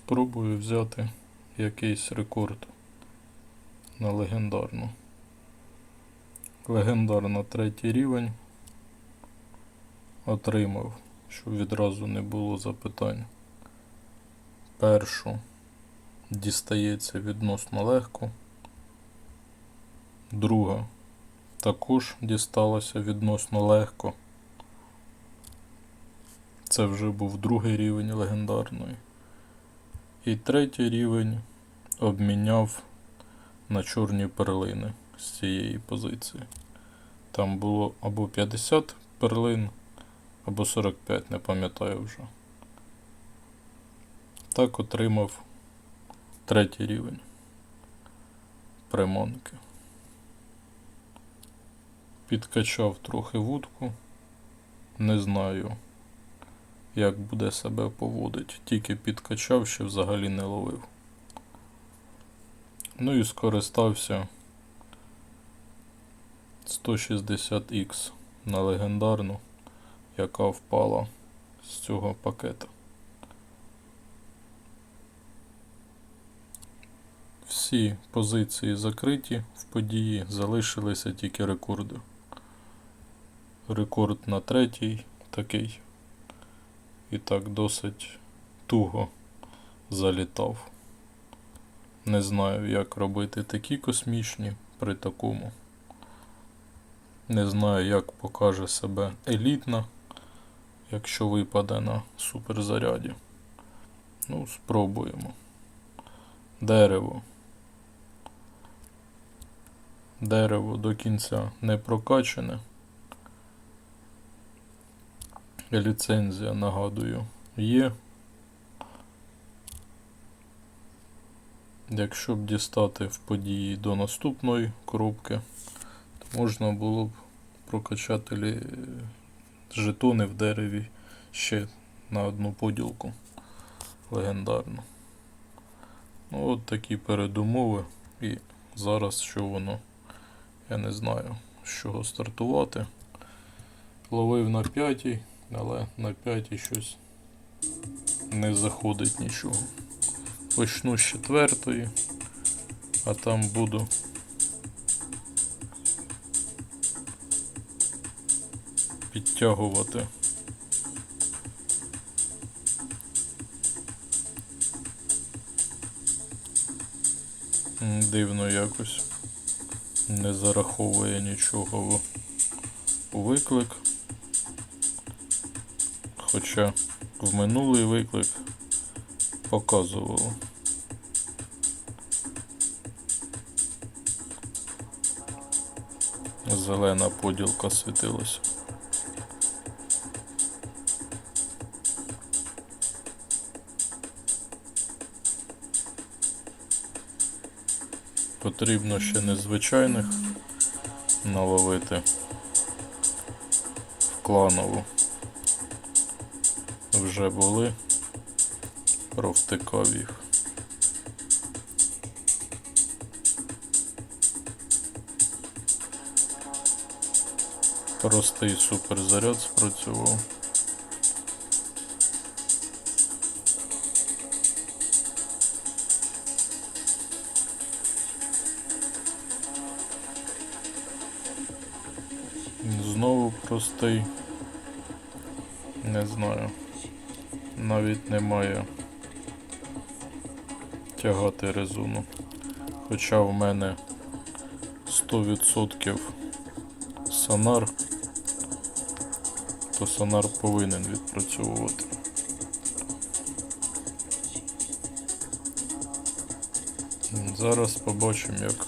Спробую взяти якийсь рекорд на легендарну. Легендарна 3-й рівень отримав, щоб відразу не було запитань. Першу дістається відносно легко. Друга також дісталася відносно легко. Це вже був 2-й рівень легендарної. І 3-й рівень обміняв на чорні перлини з цієї позиції. Там було або 50 перлин, або 45, не пам'ятаю вже. Так отримав 3-й рівень приманки. Підкачав трохи вудку. Не знаю, як буде себе поводити. Тільки підкачав, ще взагалі не ловив. Ну і скористався 160Х на легендарну, яка впала з цього пакета. Всі позиції закриті в події, залишилися тільки рекорди. Рекорд на 3-й такий. І так досить туго залітав. Не знаю, як робити такі космічні при такому. Не знаю, як покаже себе елітна, якщо випаде на суперзаряді. Ну, спробуємо. Дерево. Дерево до кінця не прокачане. Ліцензія, нагадую, є. Якщо б дістати в події до наступної коробки, то можна було б прокачати жетони в дереві ще на одну поділку легендарну. Ну от такі передумови. І зараз що воно, я не знаю, з чого стартувати. Ловив на 5-й, але на 5-й щось не заходить нічого. Почну з 4-ї, а там буду підтягувати. Дивно якось не зараховує нічого у виклик. Хоча в минулий виклик показувало. Зелена поділка світилася. Потрібно ще незвичайних наловити в кланову. Вже були, провтикав їх. Простий суперзаряд спрацював. Знову простий. Не знаю. Навіть немає тягати резину. Хоча в мене 100% сонар, то сонар повинен відпрацьовувати. Зараз побачимо, як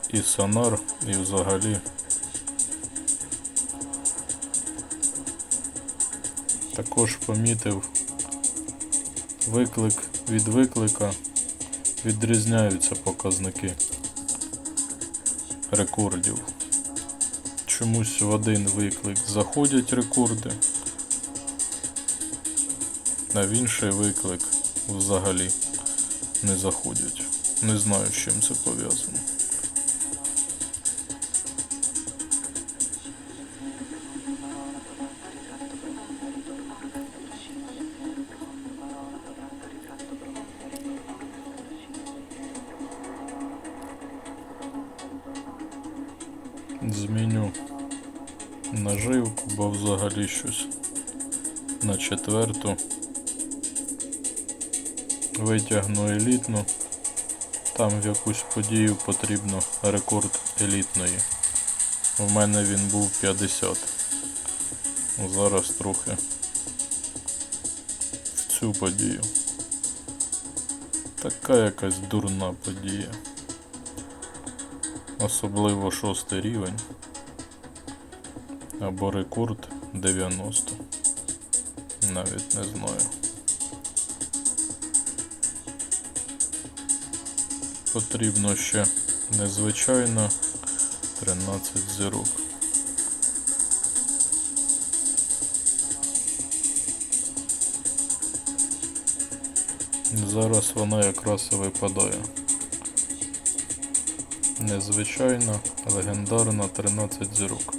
і сонар, і взагалі також помітив, виклик від виклика відрізняються показники рекордів. Чомусь в один виклик заходять рекорди, а в інший виклик взагалі не заходять. Не знаю, з чим це пов'язано. наживку, бо взагалі щось на четверту витягну елітну. Там в якусь подію потрібно рекорд елітної. У мене він був 50. Зараз трохи в цю подію. Така якась дурна подія. Особливо 6-й рівень. Або рекорд 90. Навіть не знаю. Потрібно ще незвичайно 13 зірок. Зараз вона якраз і випадає. Незвичайна, легендарна 13 зірок.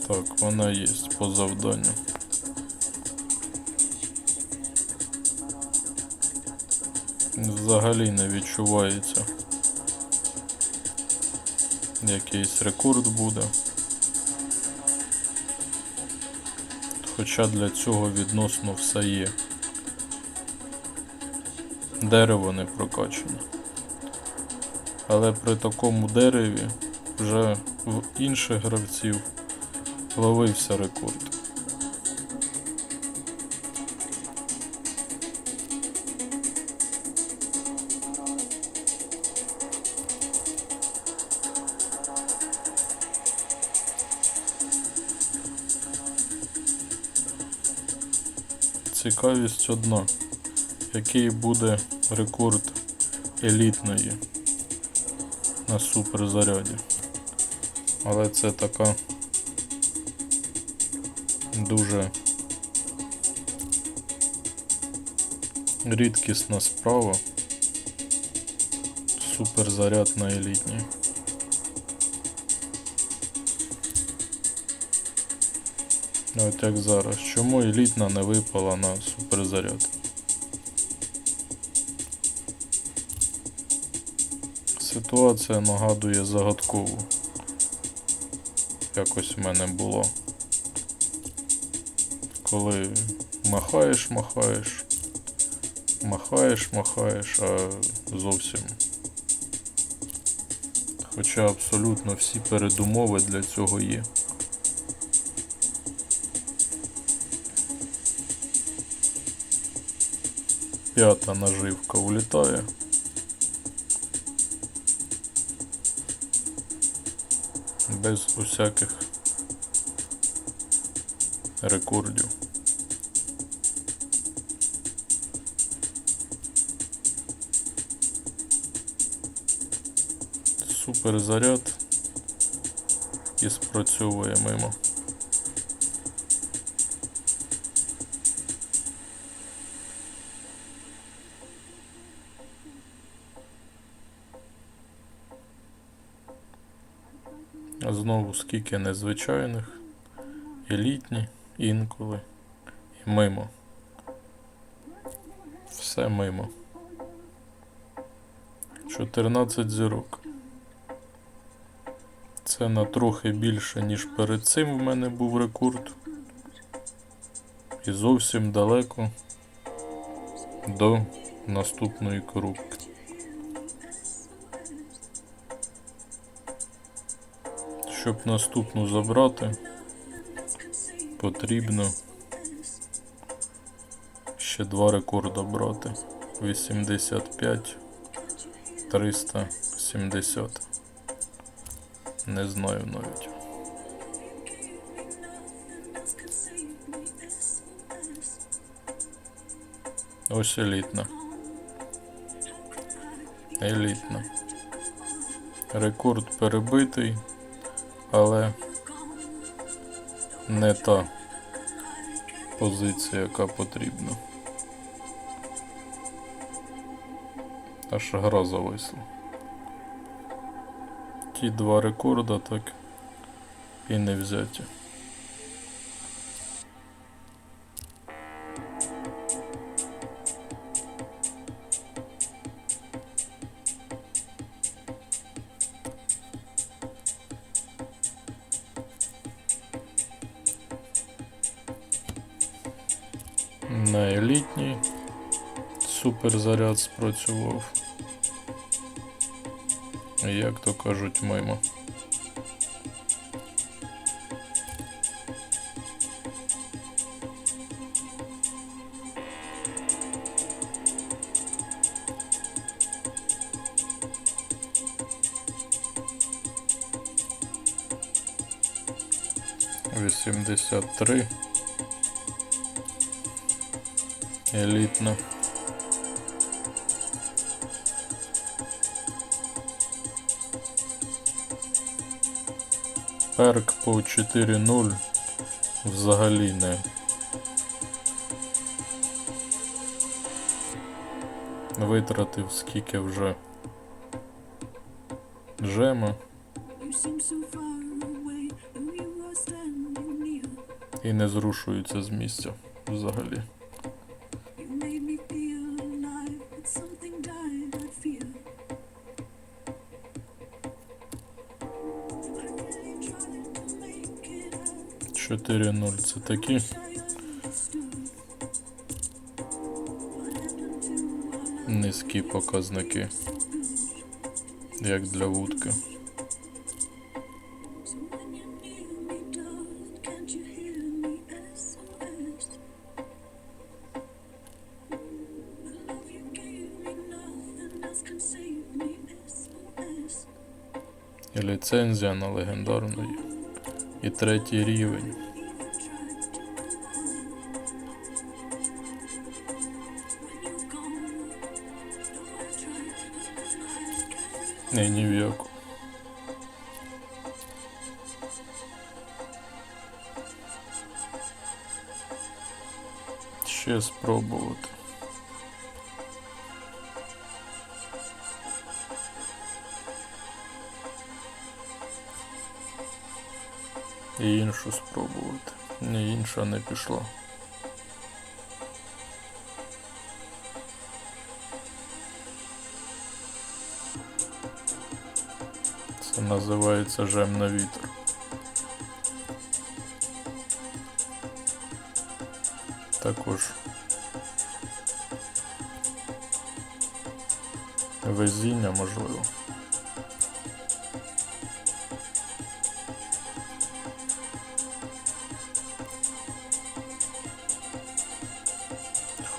Так, вона є по завданню. Взагалі не відчувається. Якийсь рекорд буде. Хоча для цього відносно все є. Дерево не прокачане. Але при такому дереві вже в інших гравців ловився рекорд. Цікавість одна. Який буде рекорд елітної на суперзаряді. Але це така дуже рідкісна справа. Суперзаряд на елітній. От як зараз. Чому елітна не випала на суперзаряд? Ситуація нагадує загадкову. Якось в мене було. Коли махаєш, а зовсім. Хоча абсолютно всі передумови для цього є. П'ята наживка улітає. Без усяких рекордів. Суперзаряд і спрацьовує мимо. Знову скільки незвичайних, елітні, інколи і мимо. Все мимо. 14 зірок. Це на трохи більше, ніж перед цим в мене був рекорд. І зовсім далеко до наступної коробки. Щоб наступну забрати, потрібно ще 2 рекорда брати. 85, 370. Не знаю навіть. Ось елітна. Елітна. Рекорд перебитий, але не та позиція, яка потрібна. Аж гра зависла. Ті 2 рекорда так і не взяті. На елітній суперзаряд спрацював. Як то кажуть, мимо. $83. Елітна. Перк по 4.0 взагалі не. Витратив скільки вже джема. І не зрушується з місця взагалі. Чотири нуль це такі. Низькі показники, як для вудки. І ліцензія на легендарний. І 3-й рівень. Ні в яку. Ще спробувати. І іншу спробувати. Ні, інша не пішла. Це називається жем на вітер. Також везіння можливо.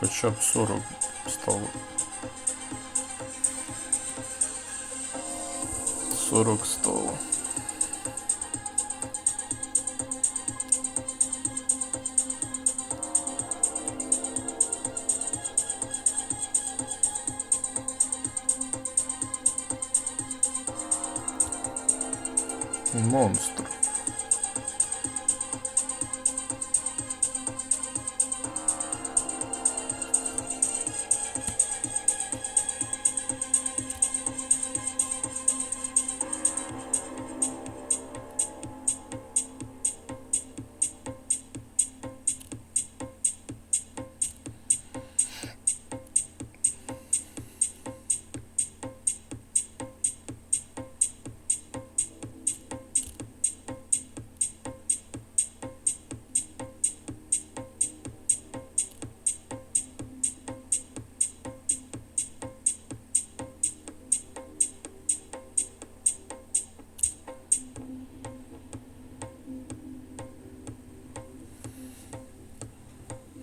Хоча б 40 стало. 40 стало. Монстр.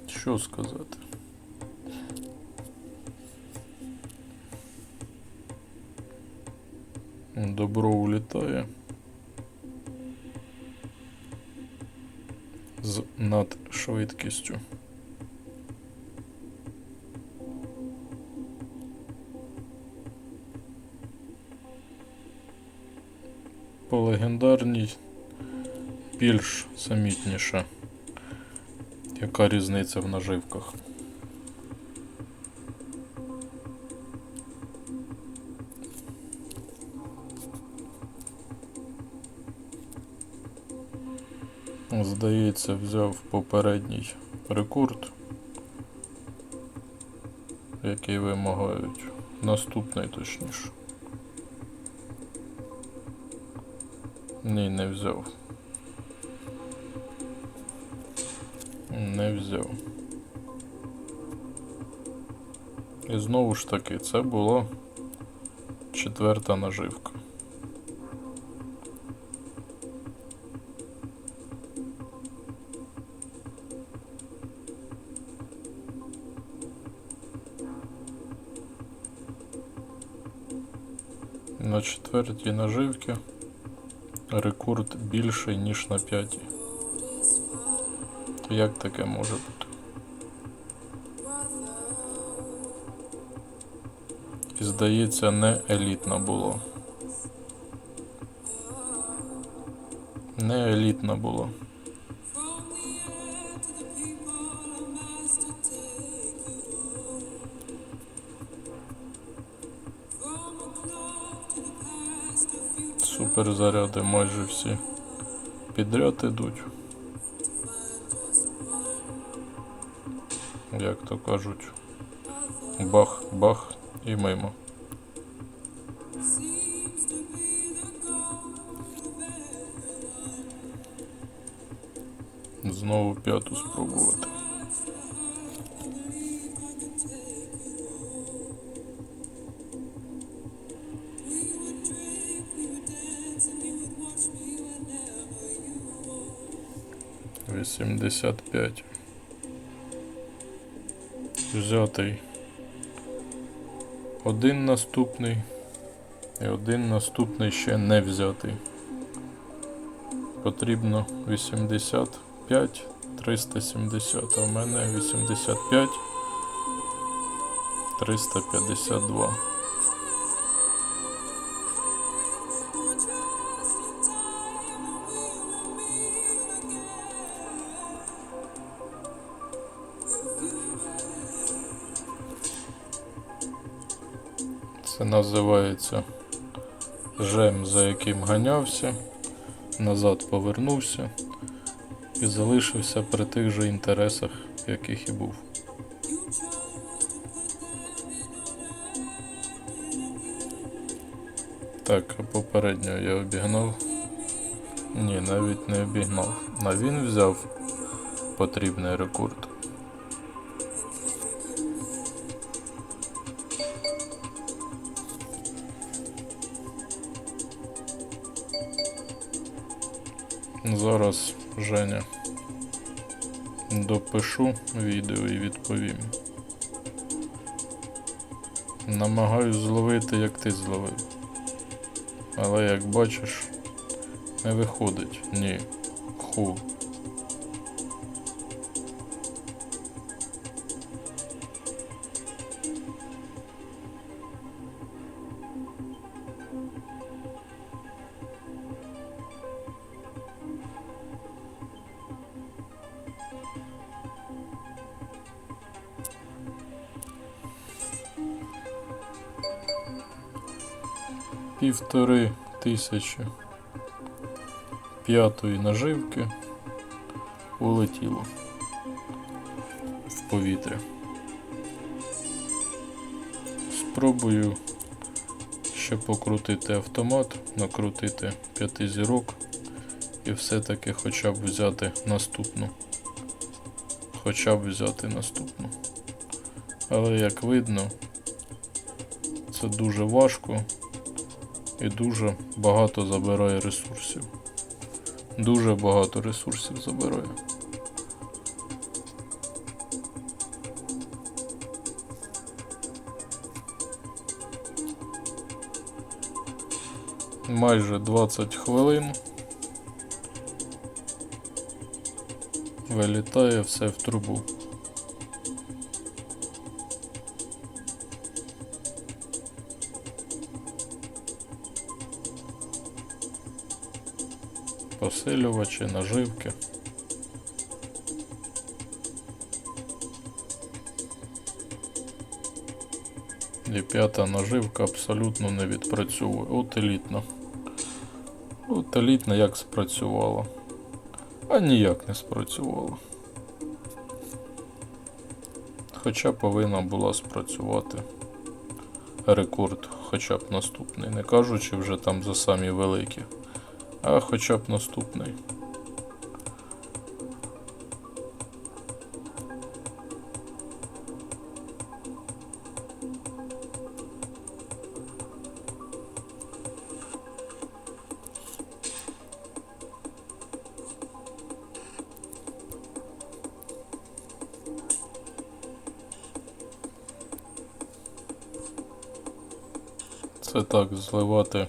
Що сказати? Добро улітає з надшвидкістю. По легендарній більш самітніша. Яка різниця в наживках? Здається, взяв попередній рекорд, який вимагають. Наступний точніше. Ні, не взяв. Не взяв. І знову ж таки, це була 4-та наживка. На 4-й наживці рекорд більший, ніж на 5-й. Як таке може бути? І здається, не елітна була. Не елітна була. Суперзаряди майже всі підряд ідуть. Як то кажуть, бах-бах і мимо. Знову 5-ту спробувати. «85». Взятий один наступний і один наступний ще не взятий. Потрібно 85, 370, а в мене 85, 352. Це називається жем, за яким ганявся, назад повернувся і залишився при тих же інтересах, яких і був. Так, а попередньо я обігнав. Ні, навіть не обігнав. А він взяв потрібний рекорд. Зараз, Женя, допишу відео і відповім. Намагаюсь зловити, як ти зловив. Але, як бачиш, не виходить. Ні. Ху. Півтори тисячі 5-ї наживки улетіло в повітря. Спробую ще покрутити автомат, накрутити 5 зірок і все-таки хоча б взяти наступну. Але, як видно, це дуже важко і дуже багато забирає ресурсів. Дуже багато ресурсів забирає. Майже 20 хвилин. Вилітає все в трубу. Посилювачі, наживки. І 5-та наживка абсолютно не відпрацьовує. От елітна. От елітна як спрацювала. А ніяк не спрацювала. Хоча повинна була спрацювати рекорд, хоча б наступний. Не кажучи вже там за самі великі. А хоча б наступний. Це так, зливати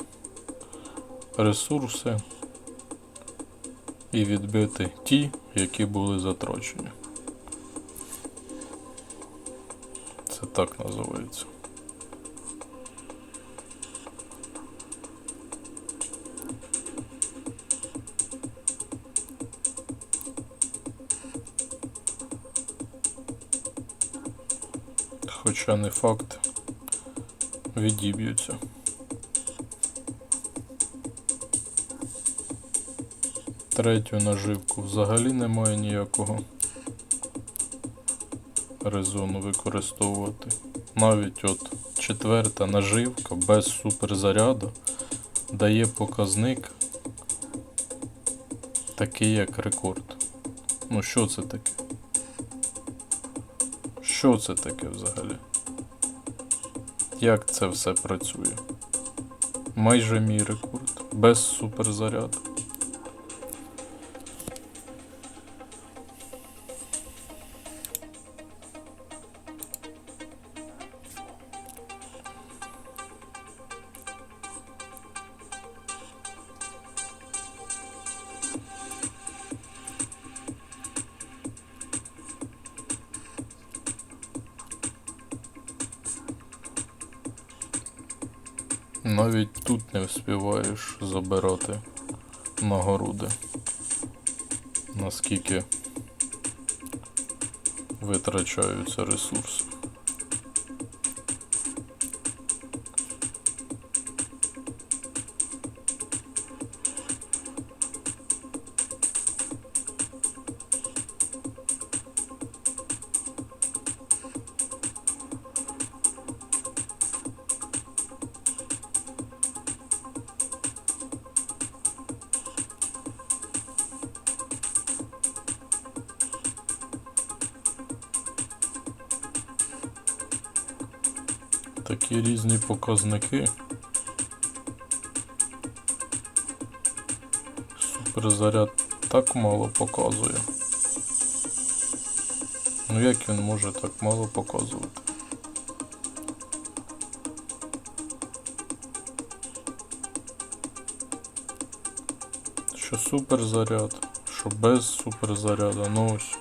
ресурси і відбити ті, які були затрачені. Це так називається. Хоча не факт, відіб'ються. Третю наживку взагалі немає ніякого резону використовувати. Навіть от четверта наживка без суперзаряду дає показник такий як рекорд. Ну що це таке? Що це таке взагалі? Як це все працює? Майже мій рекорд. Без суперзаряду. Навіть тут не вспіваєш забирати нагороди. Наскільки витрачаються ресурси. Такі різні показники. Суперзаряд так мало показує. Ну як він може так мало показувати? Що суперзаряд, що без суперзаряду, ну ось.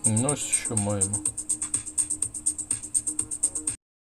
Ну ось що маємо.